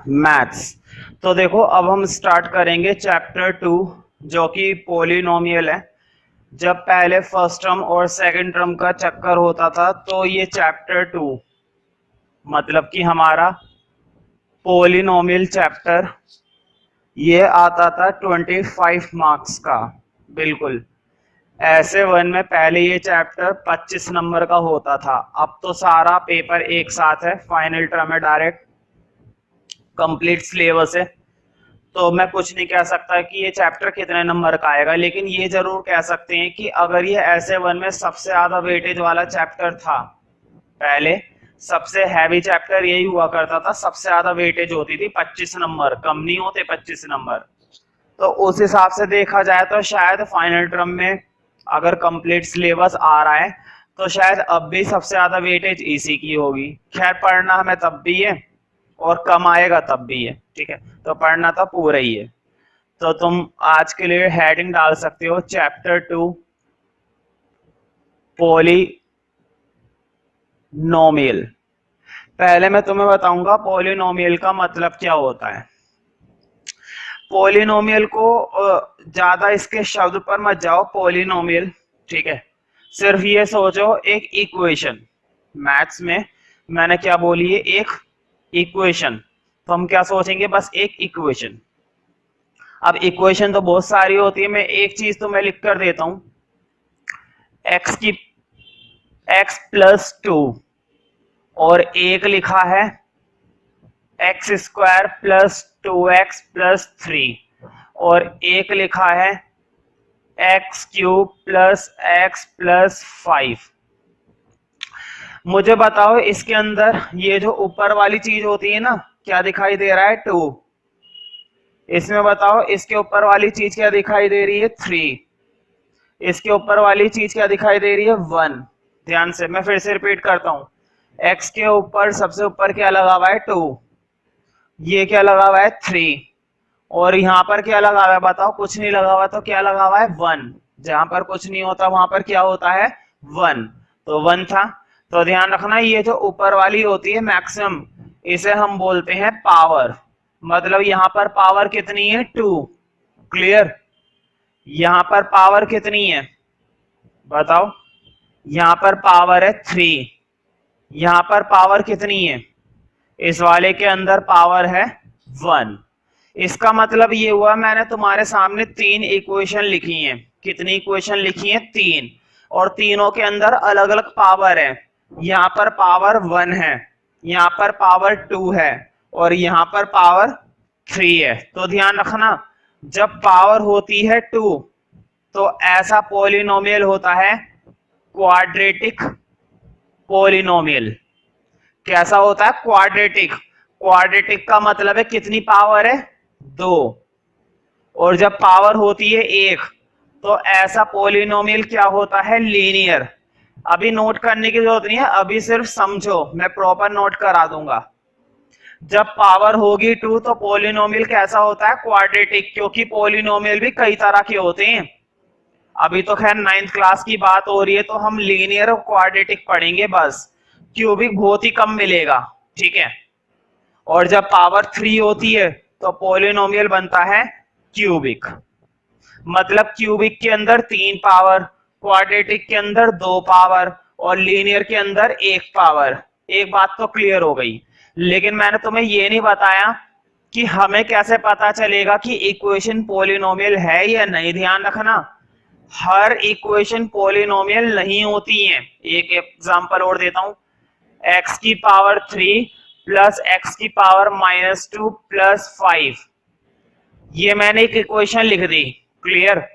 Maths. तो देखो अब हम स्टार्ट करेंगे चैप्टर 2 जो कि पॉलिनोमियल है। जब पहले फर्स्ट टर्म और सेकंड टर्म का चक्कर होता था तो ये चैप्टर 2 मतलब कि हमारा पॉलिनोमियल चैप्टर ये आता था 25 मार्क्स का। बिल्कुल ऐसे वन में पहले ये चैप्टर 25 नंबर का होता था। अब तो सारा पेपर एक साथ है, फाइनल टर्म है, डायरेक्ट कंप्लीट सिलेबस है। तो मैं कुछ नहीं कह सकता कि ये चैप्टर कितने नंबर का आएगा, लेकिन ये जरूर कह सकते हैं कि अगर ये ऐसे वन में सबसे ज्यादा वेटेज वाला चैप्टर था, पहले सबसे हैवी चैप्टर यही हुआ करता था, सबसे ज्यादा वेटेज होती थी 25 नंबर, कम नहीं होते 25 नंबर। तो उस हिसाब से देखा जाए तो शायद फाइनल टर्म में अगर कंप्लीट सिलेबस आ रहा है तो शायद अब भी सबसे ज्यादा वेटेज इसी की होगी। खैर पढ़ना हमें तब भी है और कम आएगा तब भी है, ठीक है, तो पढ़ना तो पूरा ही है। तो तुम आज के लिए हेडिंग डाल सकते हो चैप्टर 2 पॉलिनोमियल। पहले मैं तुम्हें बताऊंगा पॉलिनोमियल का मतलब क्या होता है। पॉलिनोमियल को ज्यादा इसके शब्द पर मत जाओ, पॉलिनोमियल, ठीक है, सिर्फ ये सोचो एक इक्वेशन। मैथ्स में मैंने क्या बोली है, एक इक्वेशन। तो हम क्या सोचेंगे, बस एक इक्वेशन। अब इक्वेशन तो बहुत सारी होती है, मैं एक चीज तो मैं लिख कर देता हूं, x+2 और एक लिखा है x² + 2x + 3 और एक लिखा है x³ + x + 5। मुझे बताओ इसके अंदर ये जो ऊपर वाली चीज होती है ना, क्या दिखाई दे रहा है, 2। इसमें बताओ इसके ऊपर वाली चीज क्या दिखाई दे रही है, 3। इसके ऊपर वाली चीज क्या दिखाई दे रही है, 1। ध्यान से मैं फिर से रिपीट करता हूं, x के ऊपर सबसे ऊपर क्या लगा हुआ है, 2। ये क्या लगा हुआ है, 3। और यहाँ पर क्या लगा हुआ है, बताओ, कुछ नहीं लगा हुआ तो क्या लगा हुआ है, 1। जहां पर कुछ नहीं होता वहां पर क्या होता है, 1। तो 1 था। तो ध्यान रखना ये जो ऊपर वाली होती है मैक्सिमम, इसे हम बोलते हैं पावर। मतलब यहाँ पर पावर कितनी है, 2। क्लियर। यहाँ पर पावर कितनी है बताओ, यहाँ पर पावर है 3। यहाँ पर पावर कितनी है, इस वाले के अंदर पावर है 1। इसका मतलब ये हुआ मैंने तुम्हारे सामने 3 इक्वेशन लिखी हैं। कितनी इक्वेशन लिखी हैं, 3। और तीनों के अंदर अलग अलग पावर है। यहाँ पर पावर 1 है, यहाँ पर पावर 2 है और यहाँ पर पावर 3 है। तो ध्यान रखना जब पावर होती है 2 तो ऐसा पॉलिनोमियल होता है क्वाड्रेटिक पॉलिनोमियल। कैसा होता है, क्वाड्रेटिक। क्वाड्रेटिक का मतलब है कितनी पावर है, 2। और जब पावर होती है 1 तो ऐसा पॉलिनोमियल क्या होता है, लीनियर। अभी नोट करने की जरूरत नहीं है, अभी सिर्फ समझो, मैं प्रॉपर नोट करा दूंगा। जब पावर होगी 2 तो पॉलिनोमियल कैसा होता है, क्वाड्रेटिक, क्योंकि पॉलिनोमियल भी कई तरह के होते हैं। अभी तो खैर 9th क्लास की बात हो रही है तो हम लीनियर और क्वाड्रेटिक पढ़ेंगे बस, क्यूबिक बहुत ही कम मिलेगा, ठीक है। और जब पावर 3 होती है तो पॉलिनोमियल बनता है क्यूबिक। मतलब क्यूबिक के अंदर 3 पावर, क्वाड्रेटिक के अंदर 2 पावर और लीनियर के अंदर 1 पावर। एक बात तो क्लियर हो गई। लेकिन मैंने तुम्हें ये नहीं बताया कि हमें कैसे पता चलेगा कि इक्वेशन पॉलिनोमियल है या नहीं। ध्यान रखना हर इक्वेशन पॉलिनोमियल नहीं होती है। एक एग्जांपल और देता हूं, x³ प्लस x⁻² प्लस 5, ये मैंने एक इक्वेशन लिख दी, क्लियर।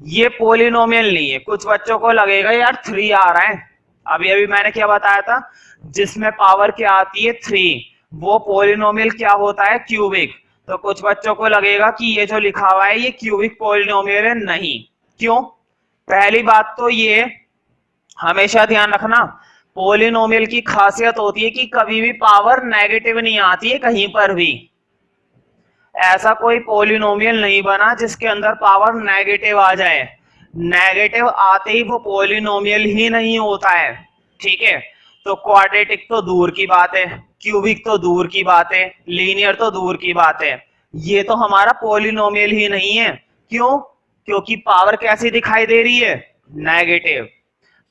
ये पॉलिनोमियल नहीं है। कुछ बच्चों को लगेगा यार 3 आ रहा है, अभी अभी मैंने क्या बताया था, जिसमें पावर क्या आती है 3 वो पॉलिनोमियल क्या होता है, क्यूबिक। तो कुछ बच्चों को लगेगा कि ये जो लिखा हुआ है ये क्यूबिक पॉलिनोमियल है, नहीं। क्यों, पहली बात तो ये हमेशा ध्यान रखना पॉलिनोमियल की खासियत होती है कि कभी भी पावर नेगेटिव नहीं आती है कहीं पर भी। ऐसा कोई पॉलिनोमियल नहीं बना जिसके अंदर पावर नेगेटिव आ जाए। नेगेटिव आते ही वो पॉलिनोमियल ही नहीं होता है, ठीक है। तो क्वाड्रेटिक तो दूर की बात है, क्यूबिक तो दूर की बात है, लीनियर तो दूर की बात है, ये तो हमारा पॉलिनोमियल ही नहीं है। क्यों? क्योंकि पावर कैसी दिखाई दे रही है? नेगेटिव।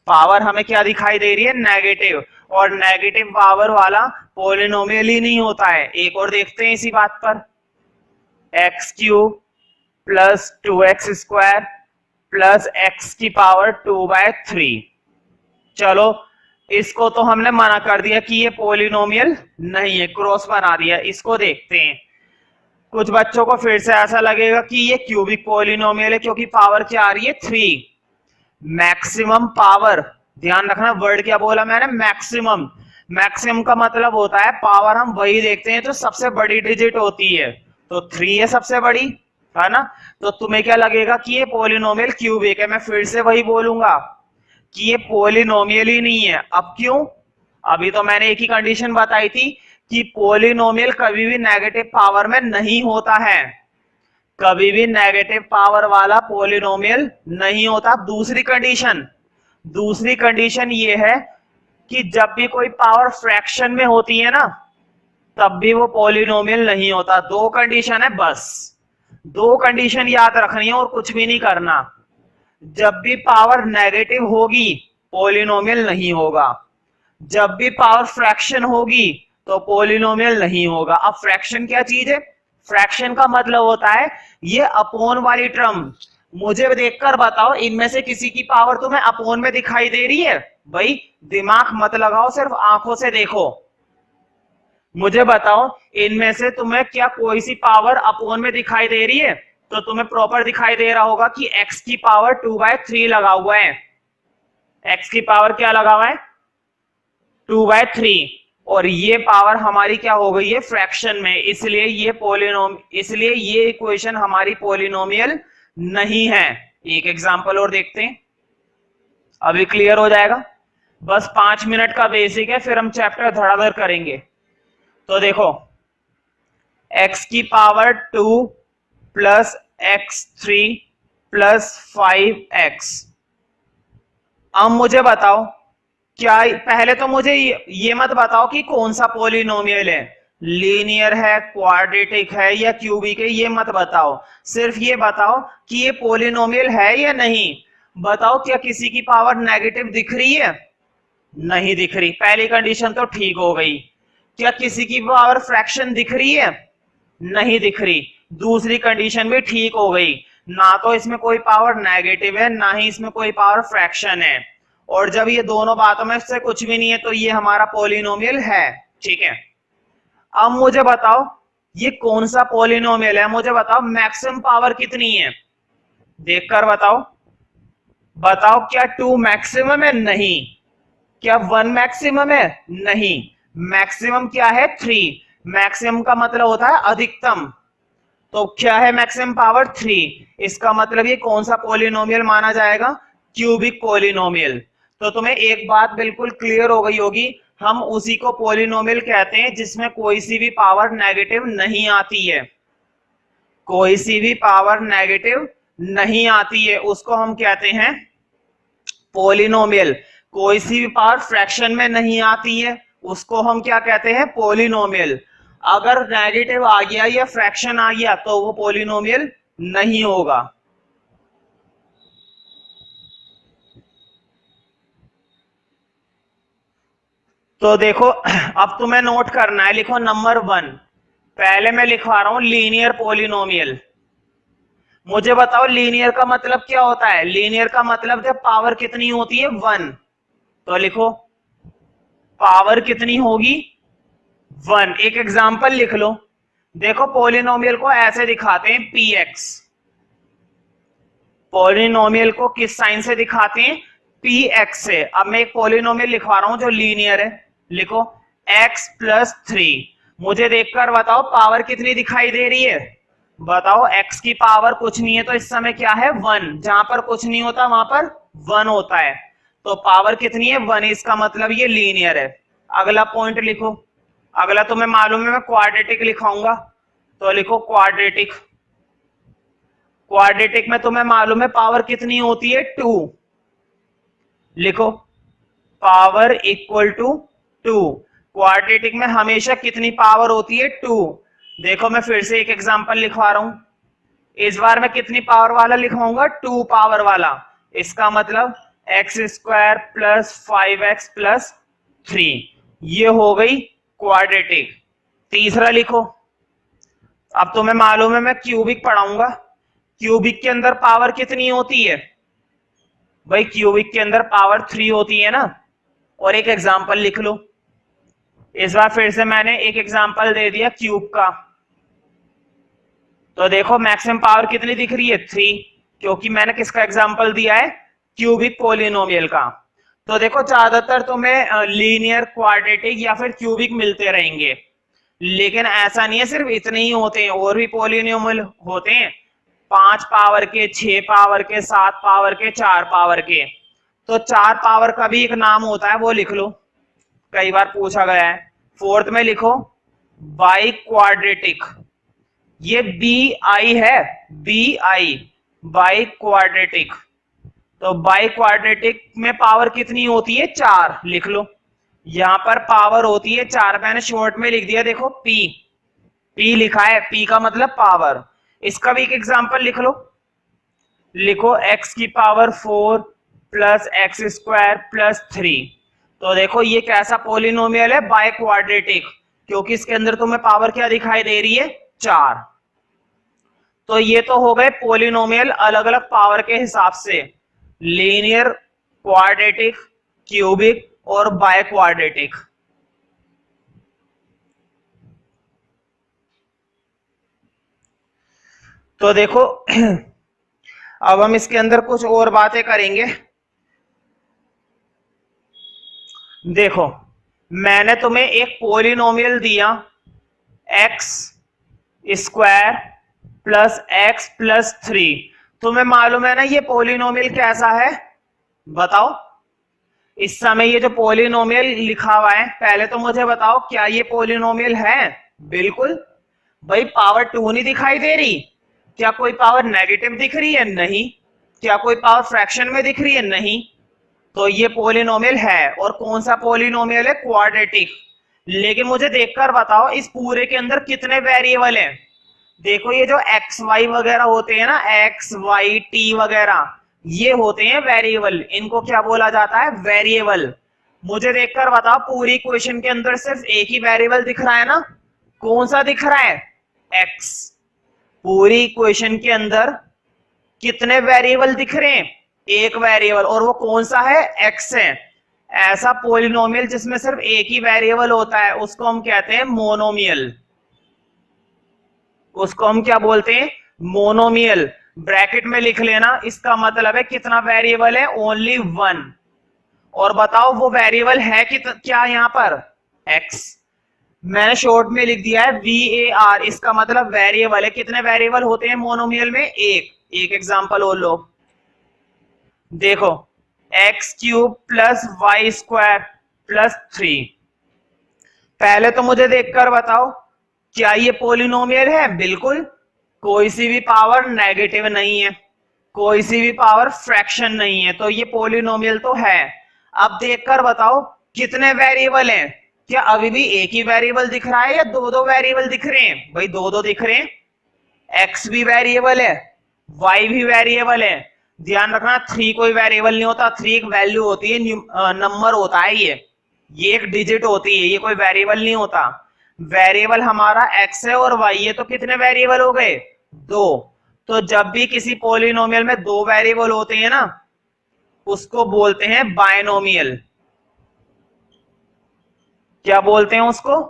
पावर हमें क्या दिखाई दे रही है? नेगेटिव। और नेगेटिव पावर वाला पॉलिनोमियल ही नहीं होता है। एक और देखते हैं इसी बात पर, x cube plus 2x square plus x की पावर 2/3। चलो इसको तो हमने मना कर दिया कि ये पॉलिनोमियल नहीं है, क्रॉस बना दिया। इसको देखते हैं। कुछ बच्चों को फिर से ऐसा लगेगा कि ये क्यूबिक पॉलिनोमियल है क्योंकि पावर क्या आ रही है? 3। मैक्सिमम पावर, ध्यान रखना वर्ड क्या बोला मैंने? मैक्सिमम। मैक्सिमम का मतलब होता है पावर हम वही देखते हैं जो सबसे बड़ी डिजिट होती है, तो 3 है सबसे बड़ी, है ना? तो तुम्हें क्या लगेगा कि ये पॉलिनोमियल क्यूबिक है। मैं फिर से वही बोलूंगा कि ये पॉलिनोमियल ही नहीं है। अब क्यों? अभी तो मैंने एक ही कंडीशन बताई थी कि पॉलिनोमियल कभी भी नेगेटिव पावर में नहीं होता है, कभी भी नेगेटिव पावर वाला पॉलिनोमियल नहीं होता। दूसरी कंडीशन ये है कि जब भी कोई पावर फ्रैक्शन में होती है ना, तब भी वो पॉलिनोमियल नहीं होता। 2 कंडीशन है बस, 2 कंडीशन याद रखनी है और कुछ भी नहीं करना। जब भी पावर नेगेटिव होगी पॉलिनोमियल नहीं होगा, जब भी पावर फ्रैक्शन होगी तो पॉलिनोमियल नहीं होगा। अब फ्रैक्शन क्या चीज है? फ्रैक्शन का मतलब होता है ये अपोन वाली टर्म। मुझे देखकर बताओ इनमें से किसी की पावर तुम्हें अपोन में दिखाई दे रही है? भाई दिमाग मत लगाओ, सिर्फ आंखों से देखो। मुझे बताओ इनमें से तुम्हें क्या कोई सी पावर अपोन में दिखाई दे रही है? तो तुम्हें प्रॉपर दिखाई दे रहा होगा कि x की पावर 2/3 लगा हुआ है। x की पावर क्या लगा हुआ है? 2/3। और ये पावर हमारी क्या हो गई है? फ्रैक्शन में। इसलिए ये इक्वेशन हमारी पॉलिनोमियल नहीं है। एक एग्जांपल और देखते हैं, अभी क्लियर हो जाएगा। बस 5 मिनट का बेसिक है, फिर हम चैप्टर धड़ाधड़ करेंगे। तो देखो x की power 2 plus x3 plus 5x। अब मुझे बताओ क्या, पहले तो मुझे ये मत बताओ कि कौन सा पॉलिनोमियल है, लीनियर है, क्वाड्रेटिक है या क्यूबिक है, ये मत बताओ। सिर्फ ये बताओ कि ये पॉलिनोमियल है या नहीं। बताओ क्या किसी की पावर नेगेटिव दिख रही है? नहीं दिख रही, पहली कंडीशन तो ठीक हो गई। क्या किसी की पावर फ्रैक्शन दिख रही है? नहीं दिख रही, दूसरी कंडीशन भी ठीक हो गई। ना तो इसमें कोई पावर नेगेटिव है, ना ही इसमें कोई पावर फ्रैक्शन है। और जब ये दोनों बातों में से कुछ भी नहीं है तो ये हमारा पॉलिनोमियल है। ठीक है, अब मुझे बताओ ये कौन सा पॉलिनोमियल है? मुझे बताओ मैक्सिमम पावर कितनी है, देखकर बताओ। बताओ क्या 2 मैक्सिमम है? नहीं। क्या 1 मैक्सिमम है? नहीं। मैक्सिमम क्या है? 3। मैक्सिमम का मतलब होता है अधिकतम, तो क्या है मैक्सिमम पावर? 3। इसका मतलब ये कौन सा पॉलिनोमियल माना जाएगा? Cubic polynomial. तो तुम्हें एक बात बिल्कुल क्लियर हो गई होगी, हम उसी को पॉलिनोमियल कहते हैं जिसमें कोई सी भी पावर नेगेटिव नहीं आती है। कोई सी भी पावर नेगेटिव नहीं आती है उसको हम कहते हैं पॉलिनोमियल। कोई सी भी पावर फ्रैक्शन में नहीं आती है उसको हम क्या कहते हैं? पॉलिनोमियल। अगर नेगेटिव आ गया या फ्रैक्शन आ गया तो वो पॉलिनोमियल नहीं होगा। तो देखो अब तुम्हें नोट करना है, लिखो नंबर 1। पहले मैं लिखवा रहा हूं लीनियर पॉलिनोमियल। मुझे बताओ लीनियर का मतलब क्या होता है? लीनियर का मतलब जब पावर कितनी होती है? 1। तो लिखो पावर कितनी होगी? 1। एक एग्जांपल लिख लो। देखो पॉलिनोमियल को ऐसे दिखाते हैं px। पॉलिनोमियल को किस साइन से दिखाते हैं? px से। अब मैं एक पॉलिनोमियल लिखवा रहा हूं जो लीनियर है। लिखो x प्लस 3। मुझे देखकर बताओ पावर कितनी दिखाई दे रही है? बताओ x की पावर कुछ नहीं है तो इस समय क्या है? 1। जहां पर कुछ नहीं होता वहां पर 1 होता है, तो पावर कितनी है? 1। इसका मतलब ये लीनियर है। अगला पॉइंट लिखो। अगला तुम्हें मालूम है मैं क्वाड्रेटिक लिखाऊंगा, तो लिखो क्वाड्रेटिक। क्वाड्रेटिक में तुम्हें मालूम है पावर कितनी होती है? 2। लिखो पावर इक्वल टू 2। क्वाड्रेटिक में हमेशा कितनी पावर होती है? 2। देखो मैं फिर से एक एग्जांपल लिखवा रहा हूं, इस बार मैं कितनी पावर वाला लिखवाऊंगा? 2 पावर वाला। इसका मतलब x square plus 5x plus 3, ये हो गई क्वाड्रेटिक। तीसरा लिखो, अब तुम्हें मालूम है मैं क्यूबिक पढ़ाऊंगा, क्यूबिक के अंदर पावर कितनी होती है? भाई क्यूबिक के अंदर पावर 3 होती है ना। और एक एग्जांपल लिख लो, इस बार फिर से मैंने एक एग्जांपल दे दिया क्यूब का, तो देखो मैक्सिमम पावर कितनी दिख रही है? 3, क्योंकि मैंने किसका एग्जांपल दिया है? क्यूबिक पॉलिनोमियल का। तो देखो ज्यादातर तुम्हें लीनियर, क्वाड्रेटिक या फिर क्यूबिक मिलते रहेंगे, लेकिन ऐसा नहीं है सिर्फ इतने ही होते हैं, और भी पॉलिनोमियल होते हैं, 5 पावर के, 6 पावर के, 7 पावर के, 4 पावर के। तो 4 पावर का भी एक नाम होता है, वो लिख लो, कई बार पूछा गया है। फोर्थ में लिखो बाई क्वाड्रेटिक, ये बी आई है, बी आई, बाई क्वाड्रेटिक। तो बाई क्वाड्रेटिक में पावर कितनी होती है? 4, लिख लो। यहां पर पावर होती है 4, मैंने शॉर्ट में लिख दिया, देखो पी, पी लिखा है, पी का मतलब पावर। इसका भी एक एग्जांपल लिख लो, लिखो x की power 4 plus x square plus 3। तो देखो ये कैसा पॉलिनोमियल है? बाय क्वाड्रेटिक, क्योंकि इसके अंदर तुम्हें पावर क्या दिखाई दे रही है? 4। तो ये तो हो गए पॉलिनोमियल अलग अलग पावर के हिसाब से, लीनियर, क्वाड्रेटिक, क्यूबिक और बाय क्वाड्रेटिक। तो देखो अब हम इसके अंदर कुछ और बातें करेंगे। देखो मैंने तुम्हें एक पॉलिनोमियल दिया x square plus x plus 3, तुम्हें मालूम है ना ये पॉलिनोमियल कैसा है? बताओ इस समय ये जो पॉलिनोमियल लिखा हुआ है, पहले तो मुझे बताओ क्या ये पॉलिनोमियल है? बिल्कुल। भाई पावर 2 नहीं दिखाई दे रही, क्या कोई पावर नेगेटिव दिख रही है? नहीं। क्या कोई पावर फ्रैक्शन में दिख रही है? नहीं। तो ये पॉलिनोमियल है, और कौन सा पॉलिनोमियल है? क्वाड्रेटिक। लेकिन मुझे देखकर बताओ इस पूरे के अंदर कितने वेरिएबल हैं? देखो ये जो एक्स वाई वगैरह होते हैं ना, एक्स वाई टी वगैरह, ये होते हैं वेरिएबल, इनको क्या बोला जाता है? वेरिएबल। मुझे देखकर बताओ पूरी इक्वेशन के अंदर सिर्फ एक ही वेरिएबल दिख रहा है ना, कौन सा दिख रहा है? एक्स। पूरी इक्वेशन के अंदर कितने वेरिएबल दिख रहे हैं? एक वेरिएबल, और वो कौन सा है? एक्स है। ऐसा पॉलिनोमियल जिसमें सिर्फ एक ही वेरिएबल होता है उसको हम कहते हैं मोनोमियल, उसको हम क्या बोलते हैं? मोनोमियल। ब्रैकेट में लिख लेना, इसका मतलब है कितना वेरिएबल है? ओनली 1। और बताओ वो वेरिएबल है क्या यहाँ पर? एक्स। मैंने शॉर्ट में लिख दिया है VAR, इसका मतलब वेरिएबल है। कितने वेरिएबल होते हैं मोनोमियल में? एक एग्जांपल और लो, देखो X cube plus Y square plus 3। पहले तो मुझे देखकर बताओ क्या ये पॉलिनोमियल है? बिल्कुल। कोई सी भी पावर नेगेटिव नहीं है, कोई सी भी पावर फ्रैक्शन नहीं है, तो ये पॉलिनोमियल तो है। अब देखकर बताओ कितने वेरिएबल हैं? क्या अभी भी एक ही वेरिएबल दिख रहा है या दो दो वेरिएबल दिख रहे हैं? भाई दो दो दिख रहे हैं, एक्स भी वेरिएबल है, वाई भी वेरिएबल है। ध्यान रखना 3 कोई वेरिएबल नहीं होता, 3 एक वैल्यू होती है, नंबर होता है, ये एक डिजिट होती है, ये कोई वेरिएबल नहीं होता। वेरिएबल हमारा एक्स है और वाई है, तो कितने वेरिएबल हो गए? 2। तो जब भी किसी पॉलिनोमियल में 2 वेरिएबल होते हैं ना, उसको बोलते हैं बायनोमियल। क्या बोलते हैं उसको?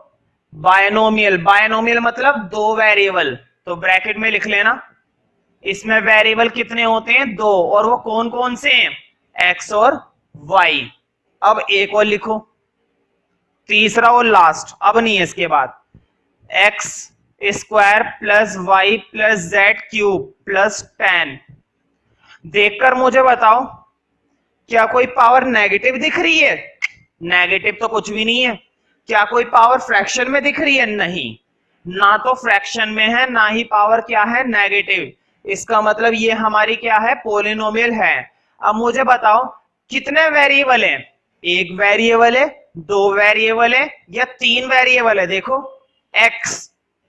बायनोमियल। बायनोमियल मतलब 2 वेरिएबल। तो ब्रैकेट में लिख लेना, इसमें वेरिएबल कितने होते हैं? 2, और वो कौन कौन से हैं? एक्स और वाई। अब एक और लिखो, तीसरा और लास्ट, अब नहीं है इसके बाद, X square plus Y plus Z cube plus 10। देखकर मुझे बताओ क्या कोई पावर नेगेटिव दिख रही है? नेगेटिव तो कुछ भी नहीं है। क्या कोई पावर फ्रैक्शन में दिख रही है? नहीं, ना तो फ्रैक्शन में है, ना ही पावर क्या है? नेगेटिव। इसका मतलब ये हमारी क्या है? पॉलिनोमियल है। अब मुझे बताओ कितने वेरिएबल हैं? एक वेरिएबल है, 2 वेरिएबल है या 3 वेरिएबल है? देखो x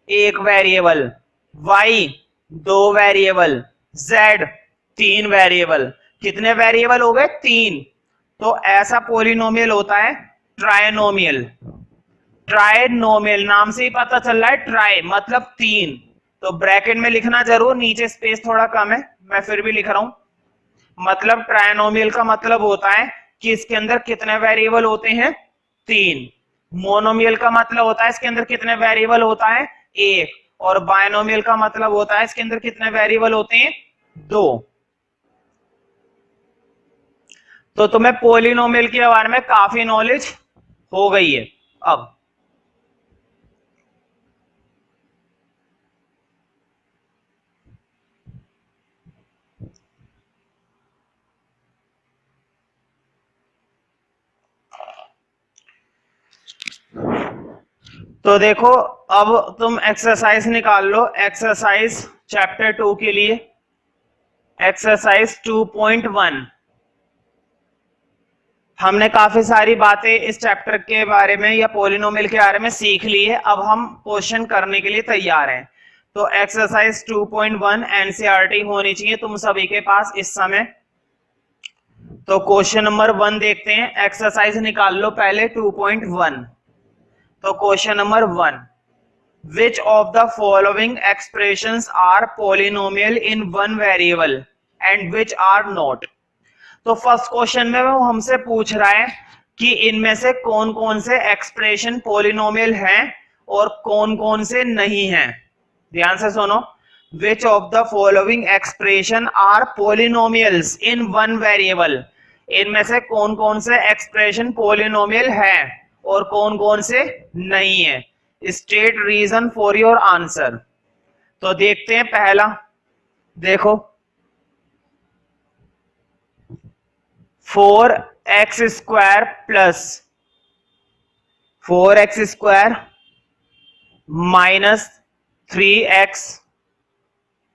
1 variable, y 2 variable, z 3 variable. कितने वेरिएबल हो गए? 3। तो ऐसा पॉलिनोमियल होता है ट्राइनोमियल। ट्राइनोमियल नाम से ही पता चल रहा है, ट्राई मतलब 3। तो ब्रैकेट में लिखना जरूर, नीचे स्पेस थोड़ा कम है, मैं फिर भी लिख रहा हूं। मतलब ट्राइनोमियल का मतलब होता है कि इसके अंदर कितने वेरिएबल होते हैं? 3। मोनोमियल का मतलब होता है इसके अंदर कितने वेरिएबल होता है? 1। और बायनोमियल का मतलब होता है इसके अंदर कितने वेरिएबल होते हैं? 2। तो तुम्हें पॉलिनोमियल के बारे में काफी नॉलेज हो गई है अब। तो देखो अब तुम एक्सरसाइज निकाल लो, एक्सरसाइज चैप्टर 2 के लिए। एक्सरसाइज 2.1। हमने काफी सारी बातें इस चैप्टर के बारे में या पॉलिनोमियल के बारे में सीख ली है, अब हम क्वेश्चन करने के लिए तैयार हैं। तो एक्सरसाइज 2.1 एनसीईआरटी होनी चाहिए तुम सभी के पास इस समय। तो क्वेश्चन नंबर 1 देखते हैं, एक्सरसाइज निकाल लो पहले 2.1। तो question number 1, which of the following expressions are polynomial in one variable and which are not? तो फर्स्ट क्वेश्चन में वो हमसे पूछ रहा है कि इनमें से कौन कौन से एक्सप्रेशन पॉलिनोमियल हैं और कौन कौन से नहीं हैं। ध्यान से सुनो, which of the following expression are polynomials in one variable? इनमें से कौन कौन से एक्सप्रेशन पॉलिनोमियल है और कौन कौन से नहीं है। State reason for your answer. तो देखते हैं पहला, देखो 4x square plus 4x square minus 3x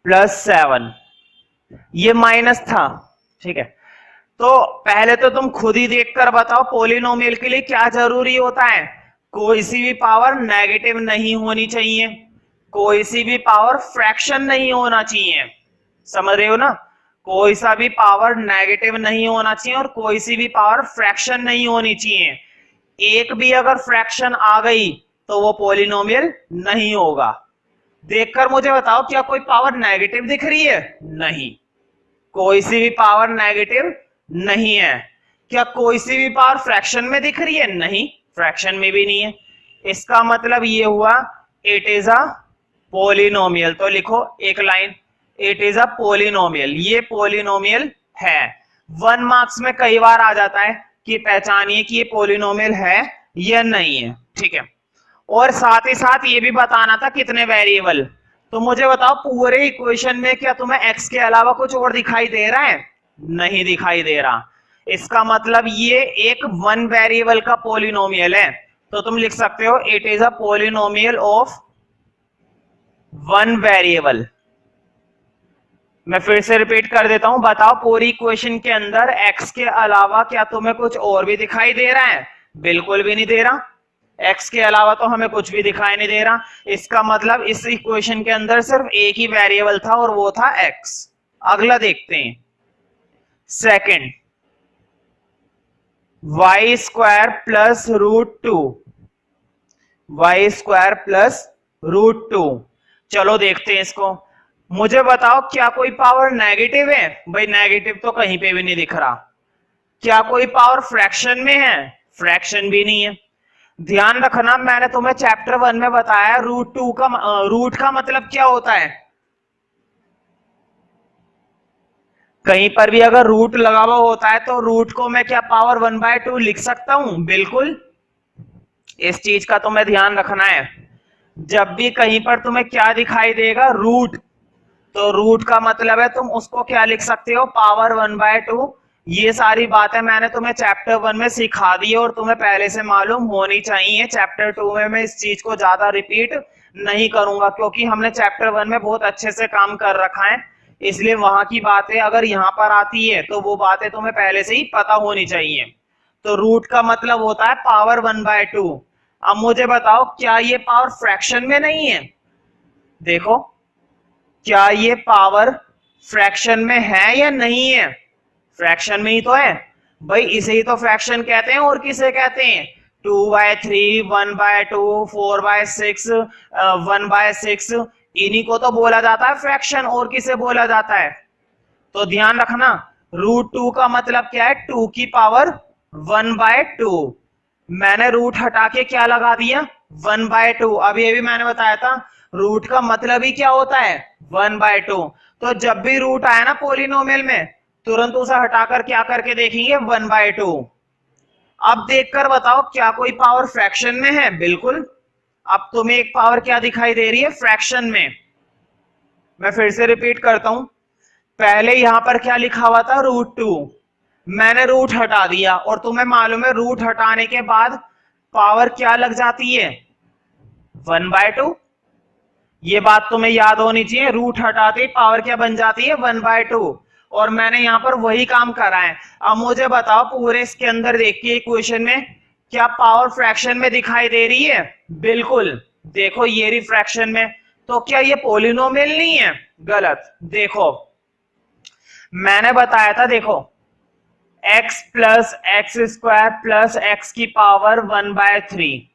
plus 7, ये माइनस था, ठीक है। तो पहले तो तुम खुद ही देखकर बताओ पॉलिनोमियल के लिए क्या जरूरी होता है? कोई सी भी पावर नेगेटिव नहीं होनी चाहिए, कोई सी भी पावर फ्रैक्शन नहीं होना चाहिए, समझ रहे हो ना? कोई सा भी पावर नेगेटिव नहीं होना चाहिए और कोई सी भी पावर फ्रैक्शन नहीं होनी चाहिए। एक भी अगर फ्रैक्शन आ गई तो वो पॉलिनोमियल नहीं होगा। देखकर मुझे बताओ क्या कोई पावर नेगेटिव दिख रही है? नहीं, कोई सी भी पावर नेगेटिव नहीं है। क्या कोई सी भी पावर फ्रैक्शन में दिख रही है? नहीं, फ्रैक्शन में भी नहीं है। इसका मतलब ये हुआ इट इज अ पॉलिनोमियल। तो लिखो एक line, it is a polynomial, ये पॉलिनोमियल है। 1 मार्क्स में कई बार आ जाता है कि पहचानिए कि ये पॉलिनोमियल है या नहीं है, ठीक है। और साथ ही साथ ये भी बताना था कितने वेरिएबल। तो मुझे बताओ पूरे इक्वेशन में क्या तुम्हें x के अलावा कुछ और दिखाई दे रहा है? नहीं दिखाई दे रहा। इसका मतलब ये एक 1 वेरिएबल का पॉलिनोमियल है। तो तुम लिख सकते हो it is a polynomial of 1 variable. मैं फिर से रिपीट कर देता हूं, बताओ पूरी इक्वेशन के अंदर x के अलावा क्या तुम्हें कुछ और भी दिखाई दे रहा है? बिल्कुल भी नहीं दे रहा। x के अलावा तो हमें कुछ भी दिखाई नहीं दे रहा। इसका मतलब इस इक्वेशन के अंदर सिर्फ एक ही वेरिएबल था और वो था x। अगला देखते हैं, second, y square plus √2, y square plus √2। चलो देखते हैं इसको। मुझे बताओ क्या कोई पावर नेगेटिव है? भाई नेगेटिव तो कहीं पे भी नहीं दिख रहा। क्या कोई पावर फ्रैक्शन में है? फ्रैक्शन भी नहीं है। ध्यान रखना, मैंने तुम्हें चैप्टर 1 में बताया √2 का रूट का मतलब क्या होता है। कहीं पर भी अगर रूट लगा हुआ होता है तो रूट को मैं क्या पावर 1/2 लिख सकता हूं? बिल्कुल। इस चीज का तुम्हें ध्यान रखना है। जब भी कहीं पर तुम्हें क्या दिखाई देगा? रूट, तो रूट का मतलब है तुम उसको क्या लिख सकते हो? पावर 1/2। ये सारी बातें मैंने तुम्हें चैप्टर 1 में सिखा दी है और तुम्हें पहले से मालूम होनी चाहिए। चैप्टर 2 में मैं इस चीज को ज्यादा रिपीट नहीं करूंगा क्योंकि हमने चैप्टर 1 में बहुत अच्छे से काम कर रखा है, इसलिए वहां की बातें अगर यहाँ पर आती है तो वो बातें तुम्हें पहले से ही पता होनी चाहिए। तो रूट का मतलब होता है पावर 1/2। अब मुझे बताओ क्या ये पावर फ्रैक्शन में नहीं है? देखो क्या ये पावर फ्रैक्शन में है या नहीं है? फ्रैक्शन में ही तो है भाई, इसे ही तो फ्रैक्शन कहते हैं। और किसे कहते हैं? 2/3, 1/2, 4/6, 1/6, इन्हीं को तो बोला जाता है फ्रैक्शन। और किसे बोला जाता है? तो ध्यान रखना, √2 का मतलब क्या है? 2 की पावर 1/2। मैंने रूट हटा के क्या लगा दिया? 1/2। अब ये भी मैंने बताया था रूट का मतलब ही क्या होता है? 1/2। तो जब भी रूट आया ना पोलिनोमियल में, तुरंत उसे हटाकर क्या करके देखेंगे? 1/2। अब देखकर बताओ क्या कोई पावर फ्रैक्शन में है? बिल्कुल। अब तुम्हें एक पावर क्या दिखाई दे रही है? फ्रैक्शन में। मैं फिर से रिपीट करता हूं, पहले यहां पर क्या लिखा हुआ था? √2। मैंने रूट हटा दिया और तुम्हें मालूम है रूट हटाने के बाद पावर क्या लग जाती है? 1/2। ये बात तुम्हें याद होनी चाहिए, रूट हटाते ही पावर क्या बन जाती है? 1/2। और मैंने यहां पर वही काम करा है। अब मुझे बताओ पूरे इसके अंदर देखिए इक्वेशन में क्या पावर फ्रैक्शन में दिखाई दे रही है? बिल्कुल। देखो ये रिफ्रैक्शन में, तो क्या ये पोलिनोमियल नहीं है? गलत। देखो मैंने बताया था, देखो x plus x square plus x की power 1/3,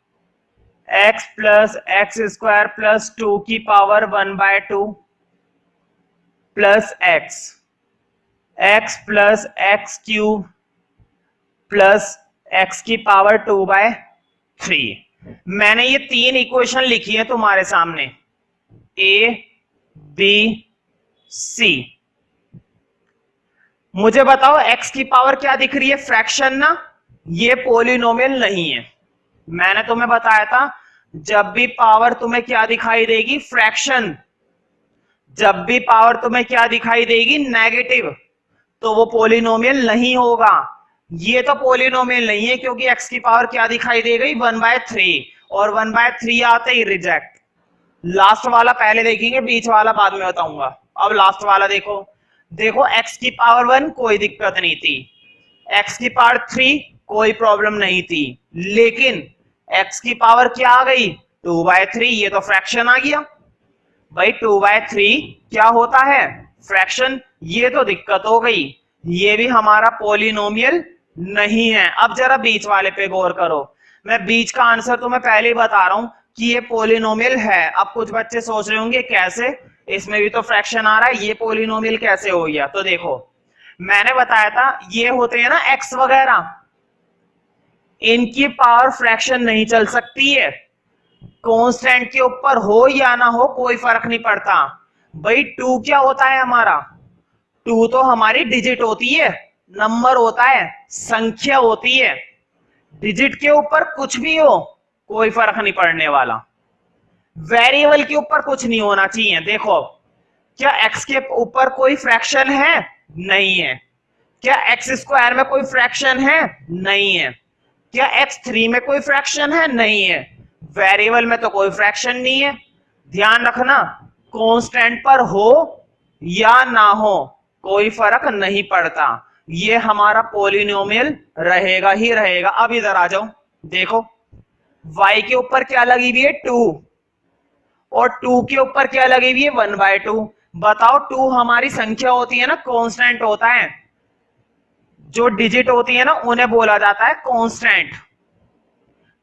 x plus x square plus 2 की power 1/2 plus x plus x cube plus x की पावर 2/3। मैंने ये तीन इक्वेशन लिखी है तुम्हारे सामने, a b c। मुझे बताओ x की पावर क्या दिख रही है? फ्रैक्शन ना, ये पोलिनोमियल नहीं है। मैंने तुम्हें बताया था जब भी पावर तुम्हें क्या दिखाई देगी? फ्रैक्शन। जब भी पावर तुम्हें क्या दिखाई देगी? नेगेटिव, तो वो पोलिनोमियल नहीं होगा। ये तो पोलिनोमियल नहीं है क्योंकि x की पावर क्या दिखाई दे गई? 1/3, और 1/3 आते ही रिजेक्ट। लास्ट वाला पहले देखेंगे, बीच वाला बाद में बताऊंगा। अब लास्ट वाला देखो, देखो x की पावर 1 कोई दिक्कत नहीं थी, x की पावर 3 कोई प्रॉब्लम नहीं थी, लेकिन x की पावर क्या आ गई? 2/3। ये तो फ्रैक्शन आ गया भाई। 2/3 क्या होता है? फ्रैक्शन। ये तो दिक्कत हो गई, ये भी हमारा पोलिनोमियल नहीं है। अब जरा बीच वाले पे गौर करो, मैं बीच का आंसर तुम्हें पहले ही बता रहा हूं कि ये पोलिनोमियल है। अब कुछ बच्चे सोच रहे होंगे कैसे, इसमें भी तो फ्रैक्शन आ रहा है, ये पोलिनोमियल कैसे हो गया? तो देखो मैंने बताया था ये होते हैं ना x वगैरह, इनकी पावर फ्रैक्शन नहीं चल सकती है। कांस्टेंट के ऊपर हो या ना हो कोई फर्क नहीं पड़ता भाई। 2 क्या होता है हमारा? 2 तो हमारी डिजिट होती है, नंबर होता है, संख्या होती है। डिजिट के ऊपर कुछ भी हो कोई फर्क नहीं पड़ने वाला। वेरिएबल के ऊपर कुछ नहीं होना चाहिए। देखो क्या x के ऊपर कोई फ्रैक्शन है? नहीं है। क्या x स्क्वायर में कोई फ्रैक्शन है? नहीं है। क्या x3 में कोई फ्रैक्शन है? नहीं है। वेरिएबल में तो कोई फ्रैक्शन नहीं है। ध्यान रखना, कांस्टेंट पर हो या ना हो कोई फर्क नहीं पड़ता, ये हमारा पोलिनोमियल रहेगा ही रहेगा। अब इधर आ जाओ, देखो y के ऊपर क्या लगी हुई है? 2, और 2 के ऊपर क्या लगी हुई है? 1/2। बताओ 2 हमारी संख्या होती है ना, कांस्टेंट होता है। जो डिजिट होती है ना उन्हें बोला जाता है कांस्टेंट।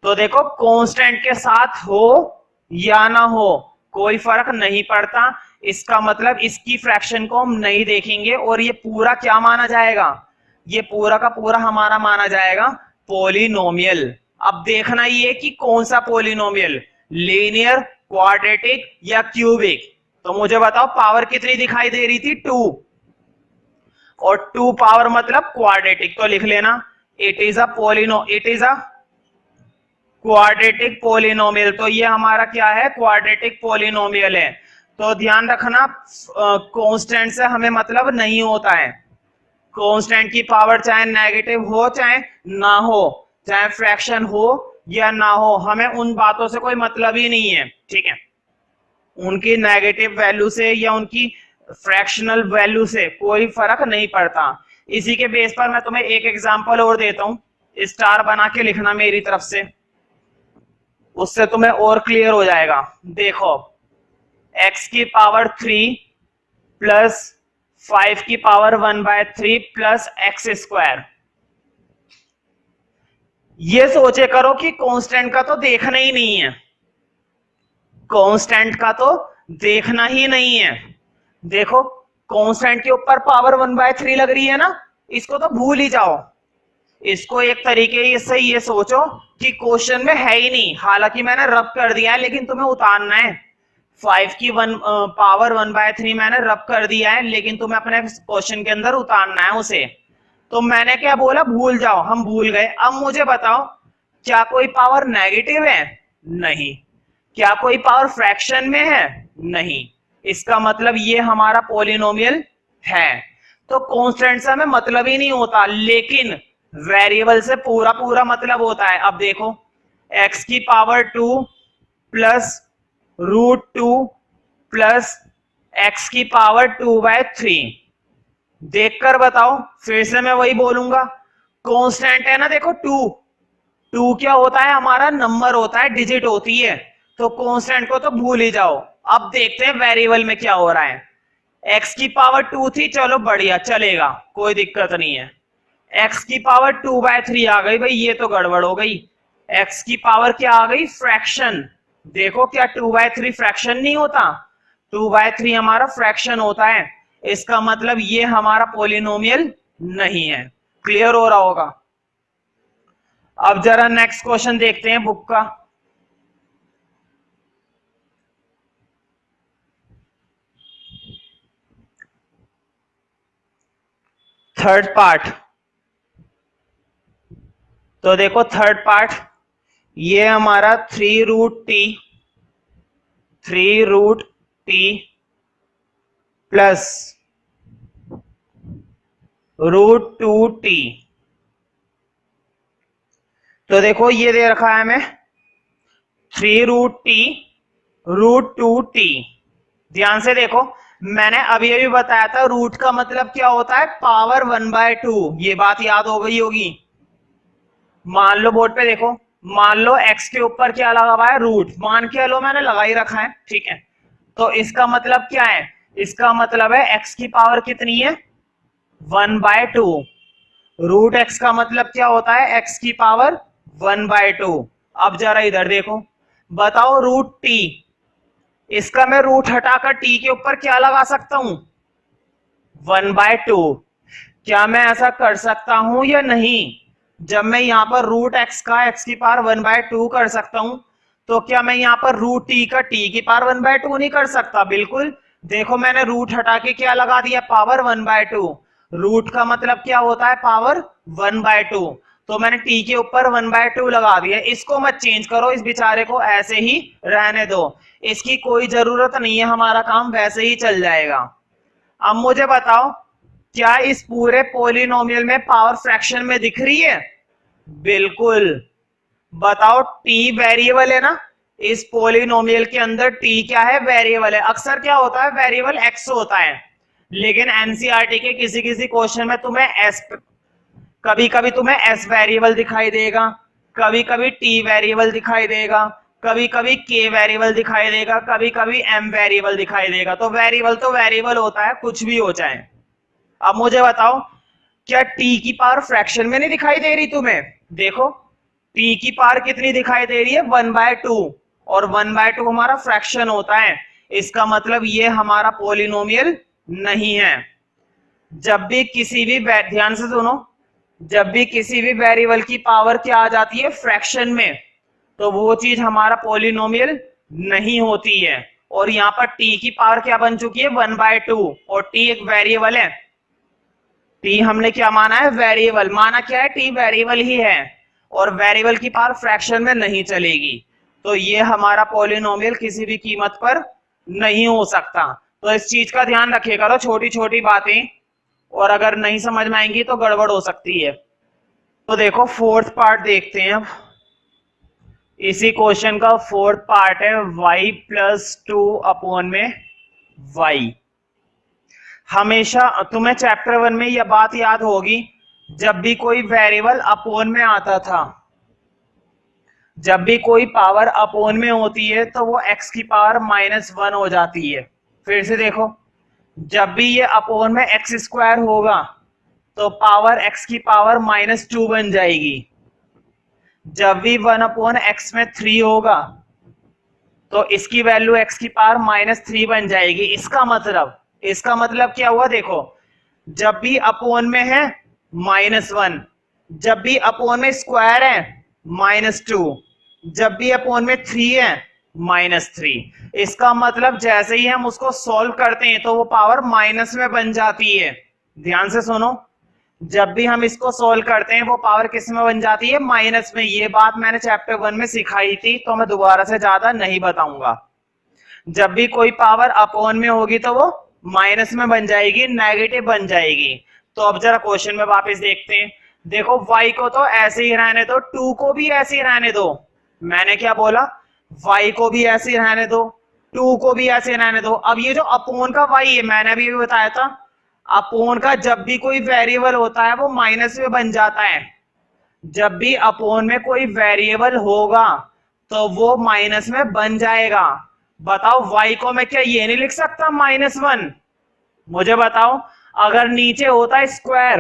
तो देखो कांस्टेंट के साथ हो या ना हो कोई फर्क नहीं पड़ता, इसका मतलब इसकी फ्रैक्शन को हम नहीं देखेंगे और ये पूरा क्या माना जाएगा? ये पूरा का पूरा हमारा माना जाएगा पोलिनोमियल। अब देखना ये कि कौन सा पोलिनोमियल, लीनियर, क्वाड्रेटिक या क्यूबिक। तो मुझे बताओ पावर कितनी दिखाई दे रही थी? 2, और 2 पावर मतलब क्वाड्रेटिक, तो लिख लेना it is a quadratic polynomial. तो ये हमारा क्या है? क्वाड्रेटिक पोलिनोमियल है। तो ध्यान रखना कांस्टेंट से हमें मतलब नहीं होता है। कांस्टेंट की पावर चाहे नेगेटिव हो चाहे ना हो, चाहे फ्रैक्शन हो या ना हो, हमें उन बातों से कोई मतलब ही नहीं है, ठीक है। उनकी नेगेटिव वैल्यू से या उनकी फ्रैक्शनल वैल्यू से कोई फर्क नहीं पड़ता। इसी के बेस पर मैं तुम्हें एक एग्जांपल और देता हूं। स्टार बना के लिखना मेरी तरफ से, उससे तुम्हें और क्लियर हो जाएगा। देखो x की पावर 3 प्लस 5 की पावर 1/3 प्लस एक्स स्क्वायर। ये सोचे करो कि कांस्टेंट का तो देखना ही नहीं है, कांस्टेंट का तो देखना ही नहीं है। देखो कांस्टेंट के ऊपर पावर 1/3 लग रही है ना, इसको तो भूल ही जाओ। इसको एक तरीके से ये सोचो कि क्वेश्चन में है ही नहीं, हालांकि मैंने रब कर दिया है लेकिन तुम्हें उतारना है। 5 की पावर 1/3 मैंने रब कर दिया है, लेकिन तुम्हें अपने क्वेश्चन के अंदर उतारना है उसे। तो मैंने क्या बोला, भूल जाओ, हम भूल गए। अब मुझे बताओ क्या कोई पावर नेगेटिव है? नहीं। क्या कोई पावर फ्रैक्शन में है? नहीं। इसका मतलब ये हमारा पॉलिनोमियल है। तो कांस्टेंट से हमें मतलब ही नहीं होता, लेकिन वेरिएबल से पूरा पूरा मतलब होता है। अब देखो x की पावर 2 प्लस √2 प्लस x की पावर 2/3। देखकर बताओ, फिर से मैं वही बोलूंगा, कांस्टेंट है ना, देखो 2 क्या होता है, हमारा नंबर होता है, डिजिट होती है, तो कांस्टेंट को तो भूल ही जाओ। अब देखते हैं वेरिएबल में क्या हो रहा है। x की पावर 2 थी, चलो बढ़िया चलेगा, कोई दिक्कत नहीं है। x की पावर 2/3 आ गई, भाई ये तो गड़बड़ हो गई। x की पावर क्या आ गई, फ्रैक्शन। देखो क्या 2/3 फ्रैक्शन नहीं होता, 2/3 हमारा फ्रैक्शन होता है। इसका मतलब ये हमारा पॉलिनोमियल नहीं है। क्लियर हो रहा होगा। अब जरा नेक्स्ट क्वेश्चन देखते हैं बुक का। Third part. तो देखो थर्ड पार्ट, ये हमारा 3√t प्लस √2t। तो देखो ये दे रखा है हमें 3√t √2t। ध्यान से देखो, मैंने अभी बताया था रूट का मतलब क्या होता है, पावर 1/2। ये बात याद हो गई होगी। मान लो बोर्ड पे देखो, मान लो x के ऊपर क्या लगा हुआ है, रूट। मान के लो मैंने लगा ही रखा है, ठीक है। तो इसका मतलब क्या है, इसका मतलब है x की पावर कितनी है, 1/2। रूट x का मतलब क्या होता है, x की पावर 1/2। अब जरा इधर देखो, बताओ √t, इसका मैं रूट हटाकर t के ऊपर क्या लगा सकता हूं, 1/2। क्या मैं ऐसा कर सकता हूं या नहीं? जब मैं यहां पर √x का x की पावर 1/2 कर सकता हूं, तो क्या मैं यहां पर √t का t की पावर 1/2 नहीं कर सकता? बिल्कुल। देखो मैंने रूट हटा के क्या लगा दिया, पावर 1/2। रूट का मतलब क्या होता है, पावर 1/2। तो मैंने t के ऊपर 1/2 लगा दिया। इसको मत चेंज करो, इस बेचारे को ऐसे ही रहने दो, इसकी कोई जरूरत नहीं है, हमारा काम वैसे ही चल जाएगा। अब मुझे बताओ, क्या इस पूरे पॉलिनोमियल में पावर फ्रैक्शन में दिख रही है? बिल्कुल। बताओ t वेरिएबल है ना, इस पॉलिनोमियल के अंदर t क्या है, वेरिएबल है। अक्सर क्या होता है, वेरिएबल x होता है, लेकिन एनसीईआरटी के किसी किसी क्वेश्चन में तुम्हें s, कभी कभी तुम्हें s वेरिएबल दिखाई देगा, कभी कभी t वेरिएबल दिखाई देगा, कभी कभी k वेरिएबल दिखाई देगा, कभी कभी m वेरिएबल दिखाई देगा। तो वेरिएबल होता है, कुछ भी हो जाए। अब मुझे बताओ, क्या t की पावर फ्रैक्शन में नहीं दिखाई दे रही तुम्हें? देखो t की पावर कितनी दिखाई दे रही है, 1/2, और 1/2 हमारा फ्रैक्शन होता है। इसका मतलब ये हमारा पॉलिनोमियल नहीं है। जब भी किसी भी, ध्यान से सुनो, जब भी किसी भी वेरिएबल की पावर क्या आ जाती है, फ्रैक्शन में, तो वो चीज हमारा पॉलिनोमियल नहीं होती है। और यहाँ पर t की पावर क्या बन चुकी है, 1/2, और t एक वेरिएबल है। t हमने क्या माना है, वेरिएबल माना। क्या है, t वेरिएबल ही है, और वेरिएबल की पावर फ्रैक्शन में नहीं चलेगी। तो ये हमारा पॉलिनोमियल किसी भी कीमत पर नहीं हो सकता। तो इस चीज का ध्यान रखे करो, छोटी छोटी बातें, और अगर नहीं समझ में आएंगी तो गड़बड़ हो सकती है। तो देखो फोर्थ पार्ट देखते हैं अब। इसी क्वेश्चन का फोर्थ पार्ट है y + 2/y। हमेशा तुम्हें चैप्टर 1 में यह बात याद होगी जब भी कोई वेरिएबल अपोन में आता था, जब भी कोई पावर अपोन में होती है तो वो x की पावर -1 हो जाती है। फिर से देखो, जब भी ये अपोन में x स्क्वायर होगा तो पावर x की पावर -2 बन जाएगी। जब भी 1/x में 3 होगा तो इसकी वैल्यू x की पावर -3 बन जाएगी। इसका मतलब क्या हुआ, देखो, जब भी अपोन में है -1, जब भी अपोन में स्क्वायर है -2, जब भी अपोन में 3 है -3। इसका मतलब जैसे ही हम उसको सॉल्व करते हैं तो वो पावर माइनस में बन जाती है। ध्यान से सुनो, जब भी हम इसको सॉल्व करते हैं वो पावर किस में बन जाती है, माइनस में। ये बात मैंने चैप्टर 1 में सिखाई थी तो मैं दोबारा से ज्यादा नहीं बताऊंगा। जब भी कोई पावर अपोन में होगी तो वो माइनस में बन जाएगी, नेगेटिव बन जाएगी। तो अब जरा क्वेश्चन में वापस देखते हैं। देखो y को तो ऐसे ही रहने दो, 2 को भी ऐसे ही रहने दो। मैंने क्या बोला, y को भी ऐसे ही रहने दो, 2 को भी ऐसे रहने दो। अब ये जो अपोन का y है, मैंने अभी भी बताया था, अपोन का जब भी कोई वेरिएबल होता है वो माइनस में बन जाता है। जब भी अपोन में कोई वेरिएबल होगा तो वो माइनस में बन जाएगा। बताओ y को मैं क्या ये नहीं लिख सकता -1? मुझे बताओ, अगर नीचे होता स्क्वायर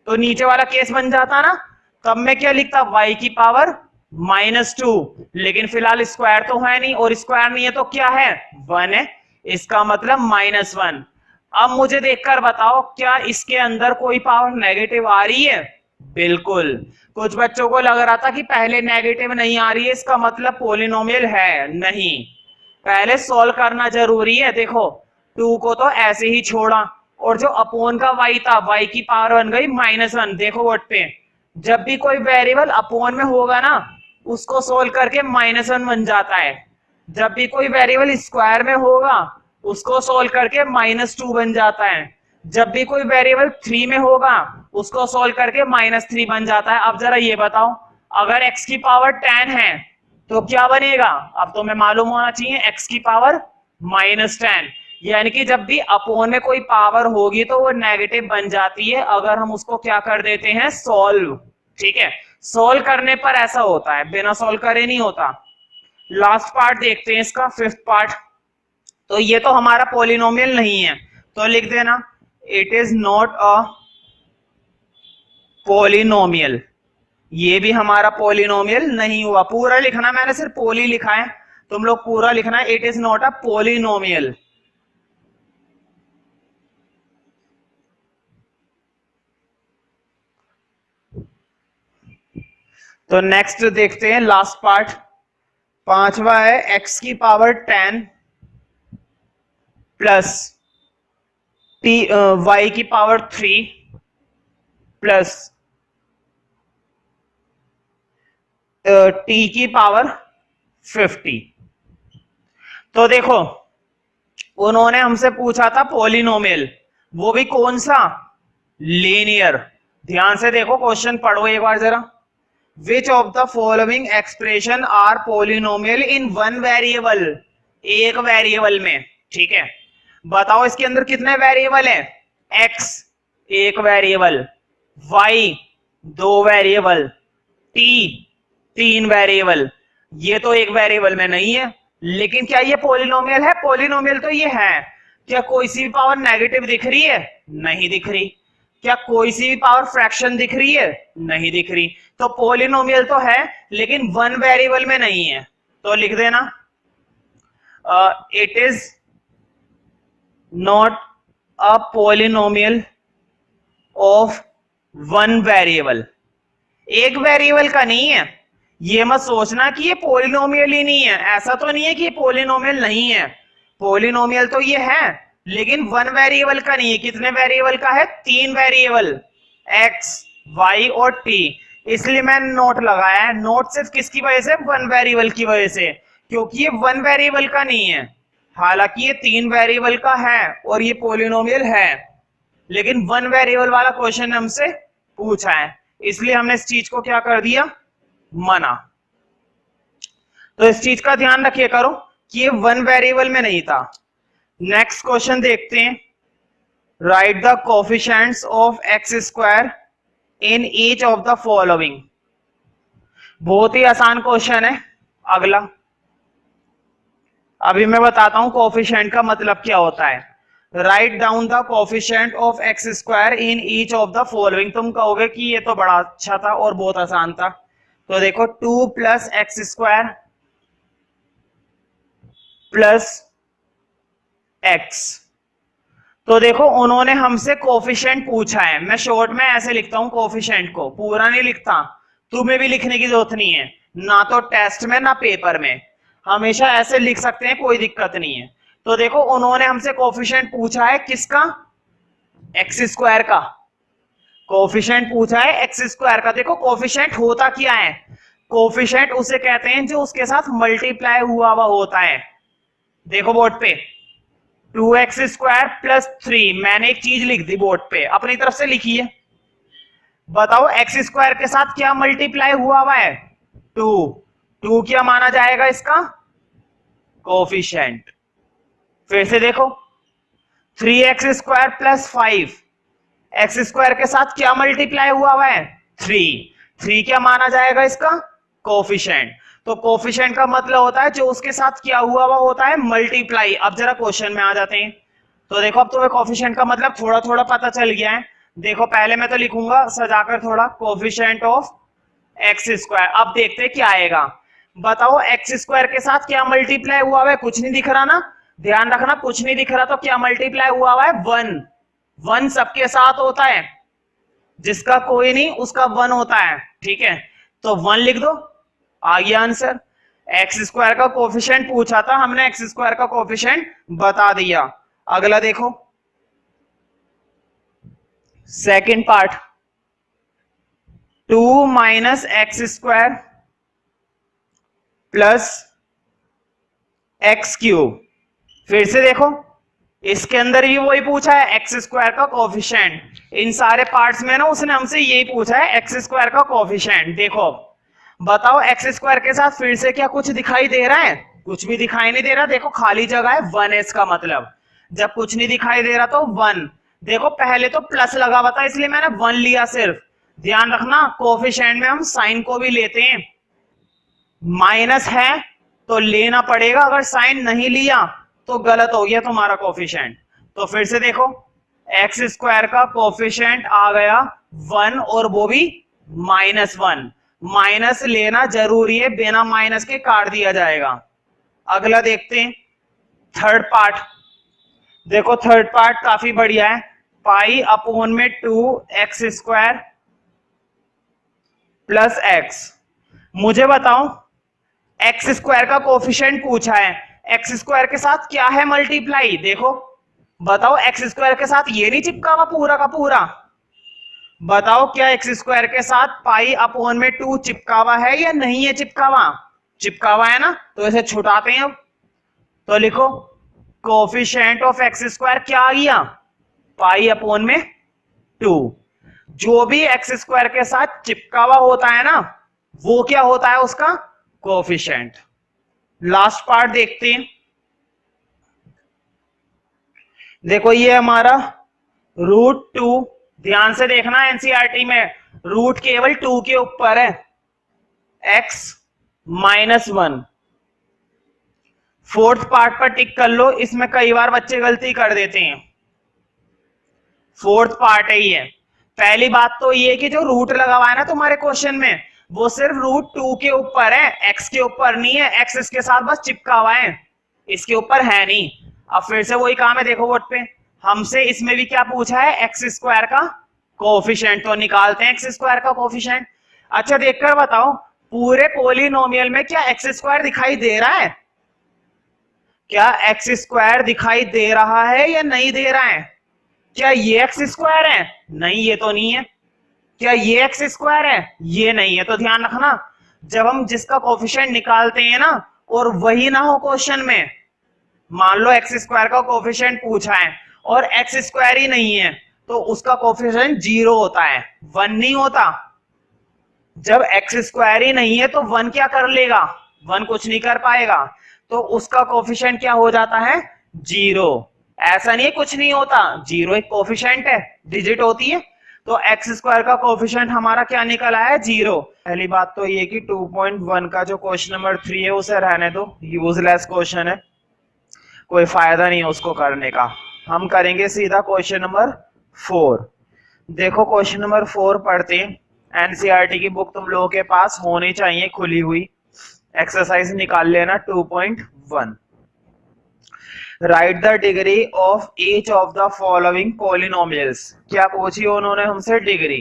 तो नीचे वाला केस बन जाता ना, तब मैं क्या लिखता, y की पावर -2। लेकिन फिलहाल स्क्वायर तो है नहीं, और स्क्वायर नहीं है तो क्या है, 1 है। इसका मतलब -1। अब मुझे देखकर बताओ, क्या इसके अंदर कोई पावर नेगेटिव आ रही है? बिल्कुल। कुछ बच्चों को लग रहा था कि पहले नेगेटिव नहीं आ रही है, इसका मतलब पॉलिनोमियल है। नहीं, पहले सॉल्व करना जरूरी है। देखो, 2 को तो ऐसे ही छोड़ा, और जो अपोन का y था, y की पावर बन गई -1। देखो बोर्ड पे, जब भी कोई वेरिएबल अपोन में होगा ना, उसको सोल्व करके -1 बन जाता है। जब भी कोई वेरिएबल स्क्वायर में होगा उसको सोल्व करके -2 बन जाता है। जब भी कोई वेरिएबल 3 में होगा उसको सोल्व करके -3 बन जाता है। अब जरा ये बताओ, अगर x की पावर 10 है तो क्या बनेगा? अब तो मैं मालूम होना चाहिए, x की पावर -10। यानी कि जब भी अपोन में कोई पावर होगी तो वो नेगेटिव बन जाती है अगर हम उसको क्या कर देते हैं, सॉल्व। ठीक है, सॉल्व करने पर ऐसा होता है, बिना सॉल्व करे नहीं होता। लास्ट पार्ट देखते हैं इसका, 5th पार्ट। तो ये तो हमारा पॉलिनोमियल नहीं है, तो लिख देना it is not a polynomial. ये भी हमारा पॉलिनोमियल नहीं हुआ। पूरा लिखना, मैंने सिर्फ पॉली लिखा है, तुम लोग पूरा लिखना है, it is not a polynomial. तो नेक्स्ट देखते हैं लास्ट पार्ट, 5वां है x की पावर 10 प्लस y की पावर 3 प्लस t की पावर 50। तो देखो, उन्होंने हमसे पूछा था पॉलिनोमियल, वो भी कौन सा, लीनियर। ध्यान से देखो, क्वेश्चन पढ़ो एक बार जरा। Which of the following expression are polynomial in one variable? एक वेरिएबल में। ठीक है, बताओ इसके अंदर कितने वेरिएबल है, x एक variable, y 2 variable, t 3 variable. ये तो एक वेरिएबल में नहीं है, लेकिन क्या ये पॉलिनोमियल है? पॉलिनोमियल तो ये है। क्या कोई सी भी पावर नेगेटिव दिख रही है? नहीं दिख रही। क्या कोई सी भी पावर फ्रैक्शन दिख रही है? नहीं दिख रही। तो पॉलिनोमियल तो है, लेकिन वन वेरिएबल में नहीं है। तो लिख देना it is not a polynomial of one variable. एक वेरिएबल का नहीं है। ये मत सोचना कि ये पॉलिनोमियल ही नहीं है, ऐसा तो नहीं है कि ये पॉलिनोमियल नहीं है। पॉलिनोमियल तो ये है, लेकिन वन वेरिएबल का नहीं है। कितने वेरिएबल का है? 3 वेरिएबल, x, y और t। इसलिए मैंने नोट लगाया है। नोट सिर्फ किसकी वजह से? वन वेरिएबल की वजह से, क्योंकि ये वन वेरिएबल का नहीं है। हालांकि ये 3 वेरिएबल का है और ये पॉलिनोमियल है, लेकिन वन वेरिएबल वाला क्वेश्चन हमसे पूछा है, इसलिए हमने इस चीज को क्या कर दिया, मना। तो इस चीज का ध्यान रखिए करो कि ये वन वेरिएबल में नहीं था। नेक्स्ट क्वेश्चन देखते हैं। Right the coefficients of x square in each of the following. बहुत ही आसान क्वेश्चन है। अगला अभी मैं बताता हूं कोफिशिएंट का मतलब क्या होता है। Write down the coefficient of x square in each of the following. तुम कहोगे कि ये तो बड़ा अच्छा था और बहुत आसान था। तो देखो 2 plus x square plus x. तो देखो उन्होंने हमसे कोफिशिएंट पूछा है। मैं शॉर्ट में ऐसे लिखता हूं कोफिशिएंट को, पूरा नहीं लिखता। तुम्हें भी लिखने की जरूरत नहीं है, ना तो टेस्ट में ना पेपर में। हमेशा ऐसे लिख सकते हैं, कोई दिक्कत नहीं है। तो देखो उन्होंने हमसे कोफिशिएंट पूछा है किसका, एक्स स्क्वायर का। कोफिशिएंट पूछा है एक्स स्क्वायर का। देखो कोफिशिएंट होता क्या है, कोफिशिएंट उसे कहते हैं जो उसके साथ मल्टीप्लाई हुआ हुआ होता है। देखो बोर्ड पे 2x स्क्वायर प्लस 3, मैंने एक चीज लिख दी बोर्ड पे, अपनी तरफ से लिखी है। बताओ एक्स स्क्वायर के साथ क्या मल्टीप्लाई हुआ हुआ है, 2। 2 क्या माना जाएगा इसका कोफिशिएंट। फिर से देखो 3x square plus 5, x square के साथ क्या मल्टीप्लाई हुआ हुआ है 3। 3 क्या माना जाएगा इसका कोफिशिएंट। तो कोफिशिएंट का मतलब होता है जो उसके साथ क्या हुआ हुआ होता है मल्टीप्लाई। अब जरा क्वेश्चन में आ जाते हैं। तो देखो अब तुम्हें कोफिशिएंट का मतलब थोड़ा थोड़ा पता चल गया है। देखो पहले मैं तो लिखूंगा सजाकर थोड़ा, कोफिशिएंट ऑफ एक्स स्क्वायर। अब देखते हैं क्या आएगा। बताओ एक्स स्क्वायर के साथ क्या मल्टीप्लाई हुआ हुआ है, कुछ नहीं दिख रहा ना, ध्यान रखना कुछ नहीं दिख रहा। तो क्या मल्टीप्लाई हुआ हुआ है 1। 1 सबके साथ होता है, जिसका कोई नहीं उसका 1 होता है, ठीक है। तो 1 लिख दो, आ गया आंसर। एक्स स्क्वायर का कोफिशिएंट पूछा था, हमने एक्स स्क्वायर का कोफिशिएंट बता दिया। अगला देखो second part, 2 minus x square plus x cube. फिर से देखो इसके अंदर भी वही पूछा है एक्स स्क्वायर का कोफिशिएंट। इन सारे पार्ट्स में ना उसने हमसे यही पूछा है एक्स स्क्वायर का कोफिशिएंट। देखो बताओ एक्स स्क्वायर के साथ फिर से क्या कुछ दिखाई दे रहा है, कुछ भी दिखाई नहीं दे रहा। देखो खाली जगह है, 1 है इसका मतलब। जब कुछ नहीं दिखाई दे रहा तो 1। देखो पहले तो प्लस लगा हुआ था इसलिए मैंने 1 लिया सिर्फ। ध्यान रखना कोफिशिएंट में हम साइन को भी लेते हैं, माइनस है तो लेना पड़ेगा, अगर साइन नहीं लिया तो गलत हो गया तुम्हारा कोफिशिएंट। तो फिर से देखो एक्स स्क्वायर का कोफिशिएंट आ गया 1 और वो भी -1। माइनस लेना जरूरी है, बिना माइनस के काट दिया जाएगा। अगला देखते हैं थर्ड पार्ट। देखो थर्ड पार्ट काफी बढ़िया है, पाई अपॉन में 2x स्क्वायर प्लस x। मुझे बताओ एक्स स्क्वायर का कोफिशिएंट पूछा है, एक्स स्क्वायर के साथ क्या है मल्टीप्लाई। देखो बताओ एक्स स्क्वायर के साथ ये नहीं चिपका हुआ पूरा का पूरा। बताओ क्या एक्स स्क्वायर के साथ पाई अपॉन में 2 चिपका हुआ है या नहीं है चिपका हुआ। चिपका हुआ है ना, तो इसे छुटाते हैं अब। तो लिखो कोफिशिएंट ऑफ एक्स स्क्वायर क्या आ गया पाई अपॉन में 2। जो भी एक्स स्क्वायर के साथ चिपका हुआ होता है ना वो क्या होता है उसका कोफिशिएंट। लास्ट पार्ट देखते हैं। देखो ये हमारा √2, ध्यान से देखना एनसीईआरटी में रूट केवल 2 के ऊपर है, x -1। फोर्थ पार्ट पर टिक कर लो, इसमें कई बार बच्चे गलती कर देते हैं। फोर्थ पार्ट है ये। पहली बात तो ये कि जो रूट लगा हुआ है ना तुम्हारे क्वेश्चन में वो सिर्फ √2 के ऊपर है, x के ऊपर नहीं है। x इसके साथ बस चिपका हुआ है, इसके ऊपर है नहीं। अब फिर से वही काम है, देखो बोर्ड पे हमसे इसमें भी क्या पूछा है एक्स स्क्वायर का कोफिशिएंट। तो निकालते हैं एक्स स्क्वायर का कोफिशिएंट। अच्छा देखकर बताओ पूरे पॉलिनोमियल में क्या एक्स स्क्वायर दिखाई दे रहा है, क्या एक्स स्क्वायर दिखाई दे रहा है या नहीं दे रहा है। क्या ये एक्स स्क्वायर है, नहीं ये तो नहीं है। क्या ये एक्स स्क्वायर है, ये नहीं है। तो ध्यान रखना जब हम जिसका कोफिशिएंट निकालते हैं ना और वही ना हो क्वेश्चन में, मान लो एक्स स्क्वायर का कोफिशिएंट पूछा है और एक्स स्क्वायर ही नहीं है तो उसका कोफिशिएंट 0 होता है, 1 नहीं होता। जब एक्स स्क्वायर ही नहीं है तो 1 क्या कर लेगा, 1 कुछ नहीं कर पाएगा, तो उसका कोफिशिएंट क्या हो जाता है 0। ऐसा नहीं है कुछ नहीं होता, 0 एक कोफिशिएंट है, डिजिट होती है। तो एक्स स्क्वायर का कोफिशिएंट हमारा क्या निकल आया है? 0। पहली बात तो ये कि 2.1 का जो क्वेश्चन नंबर 3 है उसे रहने दो, यूजलेस क्वेश्चन है, कोई फायदा नहीं है उसको करने का। हम करेंगे सीधा क्वेश्चन नंबर 4। देखो क्वेश्चन नंबर 4 पढ़ते हैं। एनसीईआरटी की बुक तुम लोगों के पास होनी चाहिए खुली हुई। एक्सरसाइज निकाल लेना 2.1। Right the degree of each of the following polynomials. क्या पूछी उन्होंने हमसे? डिग्री।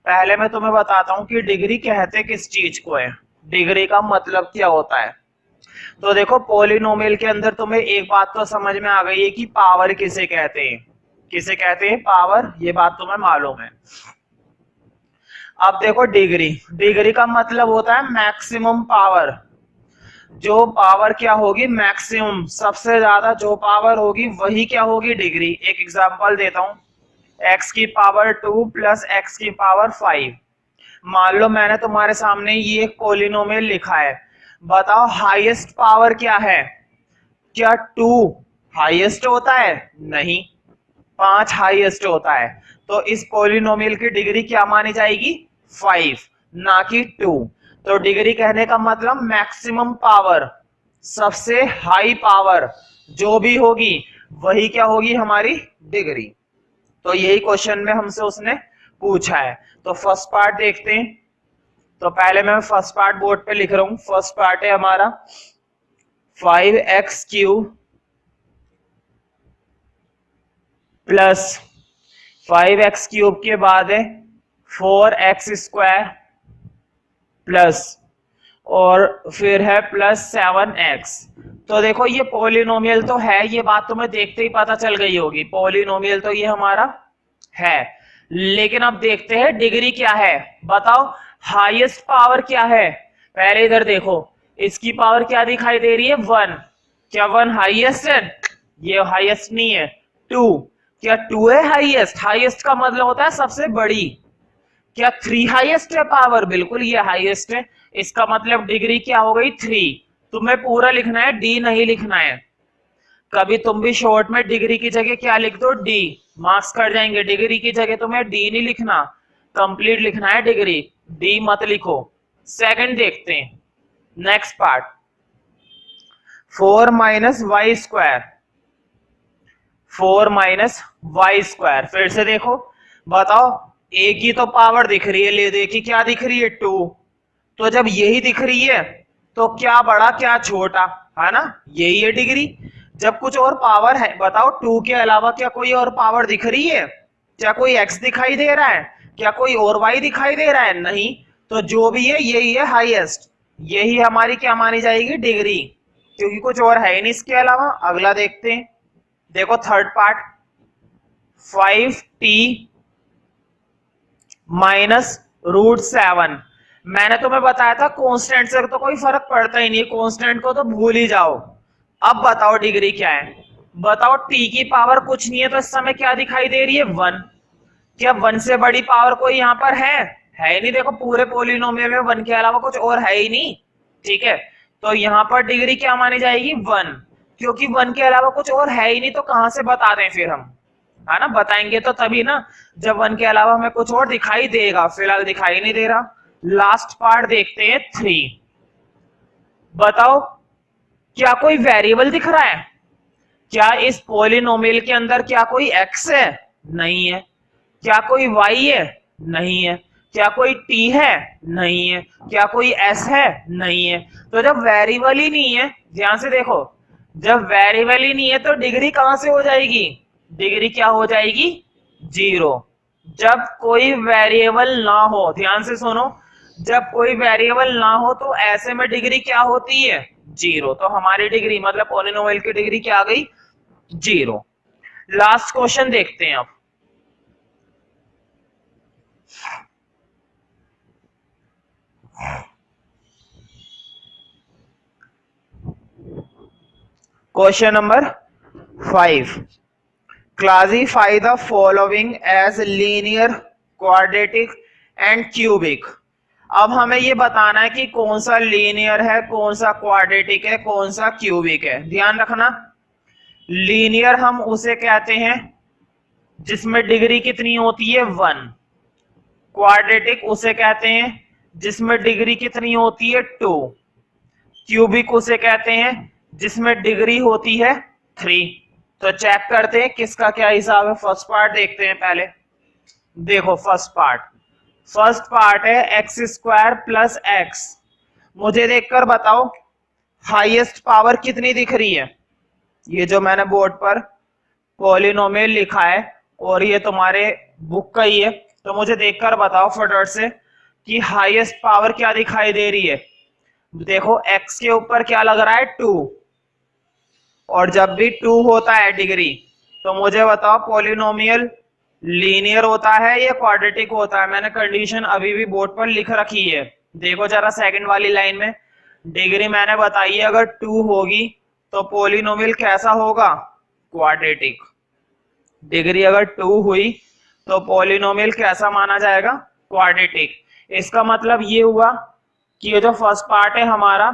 पहले मैं तुम्हें बताता हूं कि डिग्री कहते किस चीज को है, डिग्री का मतलब क्या होता है। तो देखो पॉलिनोमियल के अंदर तुम्हें एक बात तो समझ में आ गई है कि पावर किसे कहते हैं, किसे कहते हैं पावर, ये बात तुम्हें मालूम है। अब देखो डिग्री, डिग्री का मतलब होता है मैक्सिमम पावर। जो पावर क्या होगी? मैक्सिमम, सबसे ज्यादा जो पावर होगी वही क्या होगी? डिग्री। एक एग्जांपल देता हूं, x की पावर 2 प्लस x की पावर 5। मान लो मैंने तुम्हारे सामने ये एक पॉलिनोमियल लिखा है, बताओ हाईएस्ट पावर क्या है? क्या 2 हाईएस्ट होता है? नहीं, 5 हाईएस्ट होता है। तो इस पॉलिनोमियल की डिग्री क्या मानी जाएगी? 5, ना कि 2। तो डिग्री कहने का मतलब मैक्सिमम पावर, सबसे हाई पावर जो भी होगी वही क्या होगी? हमारी डिग्री। तो यही क्वेश्चन में हमसे उसने पूछा है। तो फर्स्ट पार्ट देखते हैं। तो पहले मैं फर्स्ट पार्ट बोर्ड पे लिख रहा हूं। फर्स्ट पार्ट है हमारा 5x cube plus 5x cube के बाद है 4x स्क्वायर प्लस और फिर है प्लस 7x। तो देखो ये पॉलिनोमियल तो है, ये बात तुम्हें देखते ही पता चल गई होगी, पॉलिनोमियल तो ये हमारा है। लेकिन अब देखते हैं डिग्री क्या है। बताओ हाईएस्ट पावर क्या है? पहले इधर देखो, इसकी पावर क्या दिखाई दे रही है? 1। क्या 1 हाईएस्ट है? ये हाईएस्ट नहीं है। 2, क्या 2 है हाईएस्ट? हाईएस्ट का मतलब होता है सबसे बड़ी। क्या 3 हाईएस्ट है पावर? बिल्कुल ये हाईएस्ट है। इसका मतलब डिग्री क्या हो गई? 3। तुम्हें पूरा लिखना है, डी नहीं लिखना है। कभी तुम भी शॉर्ट में डिग्री की जगह क्या लिख दो? डी, मार्क्स कट जाएंगे। डिग्री की जगह तुम्हें डी नहीं लिखना, कंप्लीट लिखना है डिग्री, डी मत लिखो। सेकंड देखते हैं, next part 4 minus Y square, 4 minus Y square. फिर से देखो, बताओ ए की तो पावर दिख रही है, ले दे की क्या दिख रही है? 2। तो जब यही दिख रही है तो क्या बड़ा क्या छोटा, है ना? यही है डिग्री। जब कुछ और पावर है, बताओ 2 के अलावा क्या कोई और पावर दिख रही है? क्या कोई x दिखाई दे रहा है? क्या कोई और y दिखाई दे रहा है? नहीं। तो जो भी है यही है हाईएस्ट, यही हमारी क्या मानी जाएगी? डिग्री, क्योंकि कुछ और है ही नहीं इसके अलावा। अगला देखते हैं, देखो third part 5t minus root 7। मैंने तुम्हें बताया था कांस्टेंट से तो कोई फर्क पड़ता ही नहीं, कांस्टेंट को तो भूल ही जाओ। अब बताओ डिग्री क्या है? बताओ t की पावर कुछ नहीं है तो इस समय क्या दिखाई दे रही है? 1। क्या 1 से बड़ी पावर कोई यहाँ पर है ही नहीं। देखो पूरे पॉलिनोमियल में 1 के अलावा कुछ और है ही नहीं, ठीक है। तो यहाँ पर डिग्री क्या मानी जाएगी? 1, क्योंकि 1 के अलावा कुछ और है ही नहीं। तो कहां से बता दें फिर हम, है ना? बताएंगे तो तभी ना, जब 1 के अलावा हमें कुछ और दिखाई देगा। फिलहाल दिखाई नहीं दे रहा। लास्ट पार्ट देखते हैं 3। बताओ क्या कोई वेरिएबल दिख रहा है? क्या इस पॉलिनोमियल के अंदर क्या कोई x है? नहीं है। क्या कोई y है? नहीं है। क्या कोई t है? नहीं है। क्या कोई s है? नहीं है। तो जब वेरिएबल ही नहीं है, ध्यान से देखो, जब वेरिएबल ही नहीं है तो डिग्री कहां से हो जाएगी? डिग्री क्या हो जाएगी? 0। जब कोई वेरिएबल ना हो, ध्यान से सुनो, जब कोई वेरिएबल ना हो तो ऐसे में डिग्री क्या होती है? 0। तो हमारी डिग्री मतलब पॉलिनोमियल की डिग्री क्या आ गई? 0। लास्ट क्वेश्चन देखते हैं अब। Question number 5, classify the following as linear, quadratic and cubic. अब हमें ये बताना है कि कौन सा लीनियर है, कौन सा क्वाड्रेटिक है, कौन सा क्यूबिक है। ध्यान रखना, लीनियर हम उसे कहते हैं जिसमें डिग्री कितनी होती है? 1। क्वाड्रेटिक उसे कहते हैं जिसमें डिग्री कितनी होती है 2। क्यूबिक उसे कहते हैं जिसमें डिग्री होती है 3। तो चेक करते हैं किसका क्या हिसाब है। फर्स्ट पार्ट देखते हैं पहले। देखो फर्स्ट पार्ट है एक्स स्क्वायर प्लस एक्स। मुझे देखकर बताओ हाईएस्ट पावर कितनी दिख रही है। ये जो मैंने बोर्ड पर पॉलिनोमियल लिखा है और ये तुम्हारे बुक का ही है, तो मुझे देखकर बताओ फटाफट से कि हाईएस्ट पावर क्या दिखाई दे रही है। देखो x के ऊपर क्या लग रहा है 2, और जब भी 2 होता है डिग्री तो मुझे बताओ पॉलिनोमियल लीनियर होता है या क्वाड्रेटिक होता है। मैंने कंडीशन अभी भी बोर्ड पर लिख रखी है। देखो जरा सेकंड वाली लाइन में डिग्री मैंने बताई है, अगर 2 होगी तो पॉलिनोमियल कैसा होगा, क्वाड्रेटिक। डिग्री अगर 2 हुई तो पॉलिनोमियल कैसा माना जाएगा, क्वाड्रेटिक। इसका मतलब ये हुआ कि ये जो फर्स्ट पार्ट है हमारा,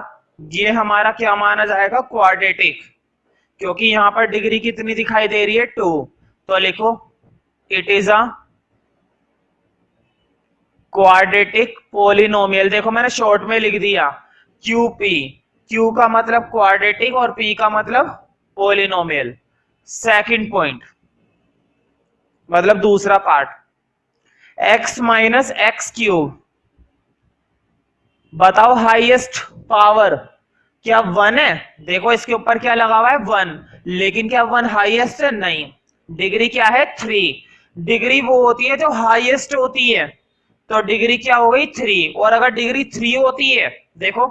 ये हमारा क्या माना जाएगा, क्वाड्रेटिक, क्योंकि यहां पर डिग्री कितनी दिखाई दे रही है 2। तो लिखो it is a quadratic polynomial. देखो मैंने शॉर्ट में लिख दिया QP। Q का मतलब क्वाड्रेटिक और P का मतलब पॉलिनोमियल। सेकंड पॉइंट मतलब दूसरा part, x minus x cube. बताओ हाईएस्ट पावर क्या 1 है। देखो इसके ऊपर क्या लगा हुआ है 1, लेकिन क्या 1 हाईएस्ट है, नहीं। डिग्री क्या है 3। डिग्री वो होती है जो हाईएस्ट होती है, तो डिग्री क्या हो गई 3। और अगर डिग्री 3 होती है, देखो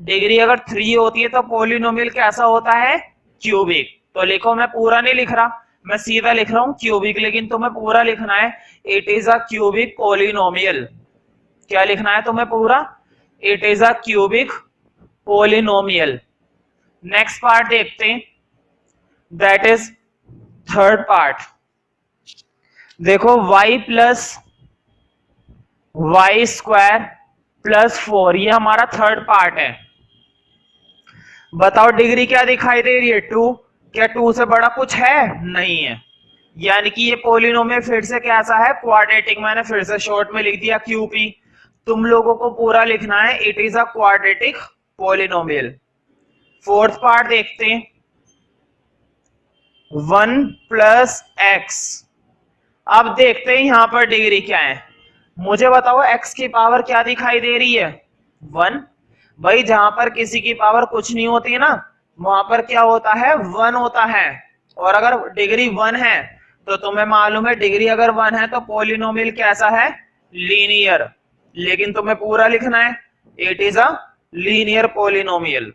डिग्री अगर 3 होती है तो पॉलिनोमियल कैसा होता है, क्यूबिक। तो लिखो, मैं पूरा नहीं लिख रहा, मैं सीधा लिख रहा हूं क्यूबिक, लेकिन तुम्हें पूरा लिखना है it is a cubic polynomial. क्या लिखना है तुम्हें पूरा, it is a cubic polynomial. Next part देखते हैं, दैट इज थर्ड पार्ट। देखो y plus Y square plus 4, ये हमारा थर्ड पार्ट है। बताओ डिग्री क्या दिखाई दे रही है 2। क्या 2 से बड़ा कुछ है, नहीं है। यानी कि ये पॉलिनोमियल फिर से कैसा है, क्वाड्रेटिक। मैंने फिर से शॉर्ट में लिख दिया QP। तुम लोगों को पूरा लिखना है it is a quadratic polynomial. Fourth part देखते हैं, 1 प्लस एक्स। अब देखते हैं यहां पर डिग्री क्या है। मुझे बताओ x की पावर क्या दिखाई दे रही है, 1। भाई जहां पर किसी की पावर कुछ नहीं होती है ना, वहां पर क्या होता है, 1 होता है। और अगर डिग्री 1 है तो तुम्हें मालूम है डिग्री अगर 1 है तो पॉलिनोमियल कैसा है, लीनियर। लेकिन तुम्हें पूरा लिखना है it is a linear polynomial.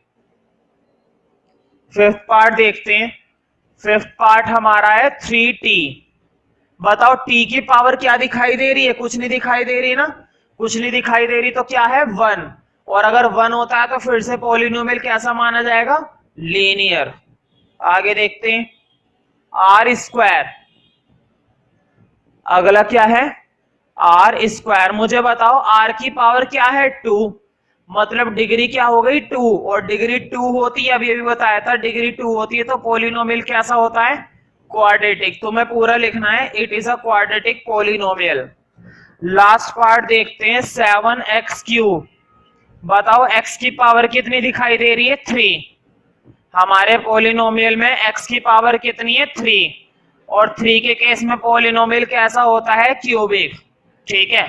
Fifth part देखते हैं। फिफ्थ पार्ट हमारा है 3t। बताओ t की पावर क्या दिखाई दे रही है, कुछ नहीं दिखाई दे रही ना, कुछ नहीं दिखाई दे रही, तो क्या है 1। और अगर 1 होता है तो फिर से पॉलिनोमियल कैसा माना जाएगा, लीनियर। आगे देखते हैं, आर स्क्वायर। अगला क्या है, आर स्क्वायर। मुझे बताओ आर की पावर क्या है 2, मतलब डिग्री क्या हो गई 2। और डिग्री 2 होती है, अभी बताया था डिग्री 2 होती है तो पॉलिनोमियल कैसा होता है, क्वाड्रेटिक। तुम्हें पूरा लिखना है it is a quadratic polynomial. Last part देखते हैं, 7x क्यूब। बताओ x की पावर कितनी दिखाई दे रही है, 3। हमारे पॉलिनोमियल में x की पावर कितनी है, 3। और 3 के केस में पॉलिनोमियल कैसा होता है, क्यूबिक। ठीक है।